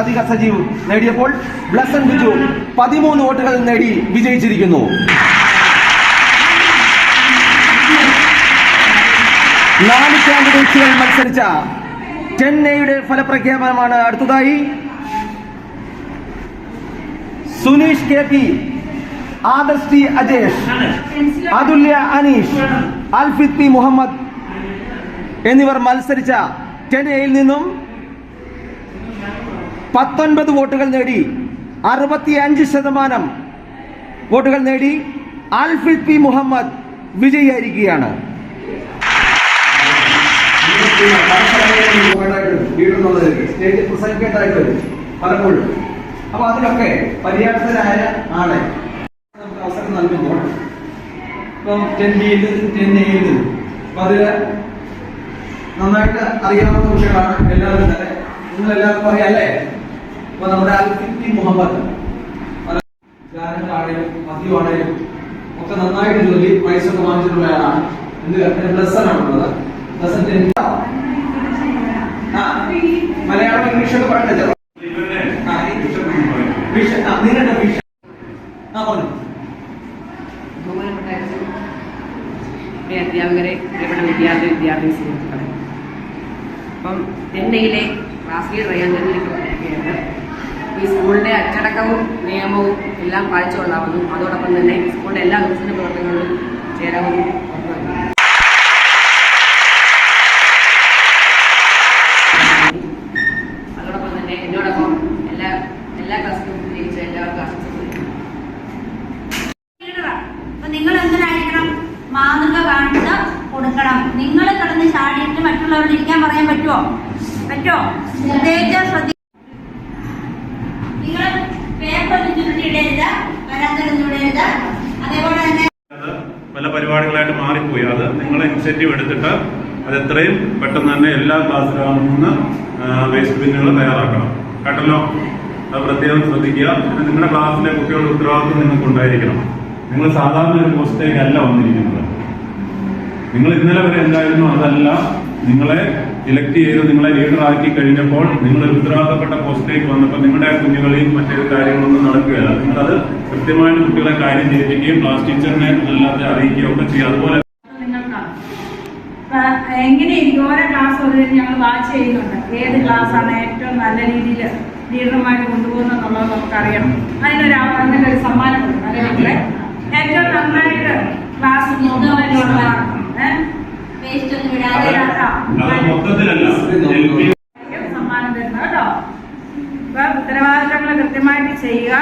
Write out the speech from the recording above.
രാധിക സജീവ് നേടിയപ്പോൾ ബ്ലസൻ ബിജു 13 വോട്ടുകൾ നേടി വിജയിച്ചിരിക്കുന്നു. 4 കാൻഡിഡേറ്റുകൾ മത്സരിച്ച 10A ഫലപ്രഖ്യാപനമാണ് അടുത്തതായി. സുനീഷ് KP, ആദർശ് T അജേഷ്, അതുല്യ അനീഷ്, അൽഫിദ് P മുഹമ്മദ് എന്നിവർ മത്സരിച്ച 10A നിന്നും 19 വോട്ടുകൾ നേടി 65% വോട്ടുകൾ നേടി അൽഫിദ് P മുഹമ്മദ് വിജയിയായിരിക്കുകയാണ്. സ്റ്റേറ്റ് പ്രസംഗിക്കേണ്ടതായിട്ട് പലപ്പോഴും അപ്പൊ അതിലൊക്കെ പര്യാപ്തരായ ആളെ നമുക്ക് അവസരം നൽകുമ്പോൾ ഇപ്പം 10A അപ്പൊ അതില് നന്നായിട്ട് അറിയാവുന്ന കുട്ടികളാണ് എല്ലാവരും തന്നെ. നിങ്ങളെല്ലാവർക്കും അറിയാല്ലേ? അപ്പൊ നമ്മുടെ അൽഫിദ് P മുഹമ്മദ് ഗാനങ്ങളാണേലും മദ്യമാണേലും ഒക്കെ നന്നായിട്ട് ജോലി പ്രൈസൊക്കെ വാങ്ങിച്ചിട്ടുള്ളയാളാണ്. പ്ലസനാണുള്ളത്. മലയാളം ഇംഗ്ലീഷൊക്കെ പറഞ്ഞത് നിങ്ങളുടെ വിഷ അധ്യാപകരെ, ഇവിടെ വിദ്യാർത്ഥി സുഹൃത്തുക്കളെ, അപ്പം 10A ക്ലാസ് ലീഡർ ചെയ്യാൻ തെരഞ്ഞെടുക്കപ്പെടുകയാണ്. ഈ സ്കൂളിന്റെ അച്ചടക്കവും നിയമവും എല്ലാം പാലിച്ചുകൊള്ളാമെന്നും അതോടൊപ്പം തന്നെ സ്കൂളിന്റെ എല്ലാ വികസന പ്രവർത്തനങ്ങളിലും ചേരാമെന്നും അതോടൊപ്പം തന്നെ എന്നോടൊപ്പം എല്ലാ ക്ലാസ്സിലും ജയിച്ച എല്ലാവർക്കും ആശംസിക്കുന്നു. നിങ്ങൾ എന്തിനായിരിക്കണം? മാതൃക കാണിച്ച് കൊടുക്കണം. നിങ്ങൾ കിടന്ന് ചാടിയിട്ട് മറ്റുള്ളവരോട് ഇരിക്കാൻ പറയാൻ പറ്റുമോ? പ്രത്യേകിച്ച് നിങ്ങൾ പേപ്പർ ചുരുട്ടിയിടരുത്, പരാതിടരുത്. അതേപോലെ തന്നെ പല പരിപാടികളായിട്ട് മാറിപ്പോയി. അത് നിങ്ങൾ ഇനിഷ്യേറ്റീവ് എടുത്തിട്ട് അത് എത്രയും പെട്ടെന്ന് തന്നെ എല്ലാ ക്ലാസ്സിലും വേസ്റ്റ് ബിന്നുകൾ തയ്യാറാക്കണം. കേട്ടല്ലോ? അത് പ്രത്യേകം ശ്രദ്ധിക്കുക. പിന്നെ നിങ്ങളുടെ ക്ലാസ്സിലെ കുട്ടികളുടെ ഉത്തരവാദിത്വം നിങ്ങൾക്ക് ഉണ്ടായിരിക്കണം. നിങ്ങൾ സാധാരണ ഒരു പോസ്റ്റിലേക്ക് അല്ല വന്നിരിക്കുന്നത്. നിങ്ങൾ ഇന്നലെ വരെ എന്തായിരുന്നു അതല്ല. നിങ്ങളെ ഇലക്ട് ചെയ്ത് നിങ്ങളെ ലീഡറാക്കി കഴിഞ്ഞപ്പോൾ നിങ്ങളൊരു ഉത്തരവാദിത്തപ്പെട്ട പോസ്റ്റിലേക്ക് വന്നപ്പോൾ നിങ്ങളുടെ കുഞ്ഞുകളെയും മറ്റേത് കാര്യങ്ങളൊന്നും നടക്കുകയല്ല. നിങ്ങളത് കൃത്യമായിട്ട് കുട്ടികളെ കാര്യം ചെയ്യിപ്പിക്കുകയും ക്ലാസ് ടീച്ചറിനെ അല്ലാതെ അറിയിക്കുകയും ഒക്കെ ചെയ്യുക. അതുപോലെ എങ്ങനെയായിരിക്കും ഓരോ ക്ലാസ് ഞങ്ങൾ വാച്ച് ചെയ്യുന്നുണ്ട്. ഏത് ക്ലാസ്സാണ് ഏറ്റവും നല്ല രീതിയിൽ ലീഡർമാർ കൊണ്ടുപോകുന്നതെന്നുള്ളത് നമുക്കറിയണം. അതിനൊരു സമ്മാനം കൊടുക്കണം. അല്ലെങ്കിൽ ഏറ്റവും നന്നായിട്ട് ക്ലാസ് സമ്മാനം തരുന്നത് കേട്ടോ. അപ്പൊ ഉത്തരവാദിത്തങ്ങൾ കൃത്യമായിട്ട് ചെയ്യുക.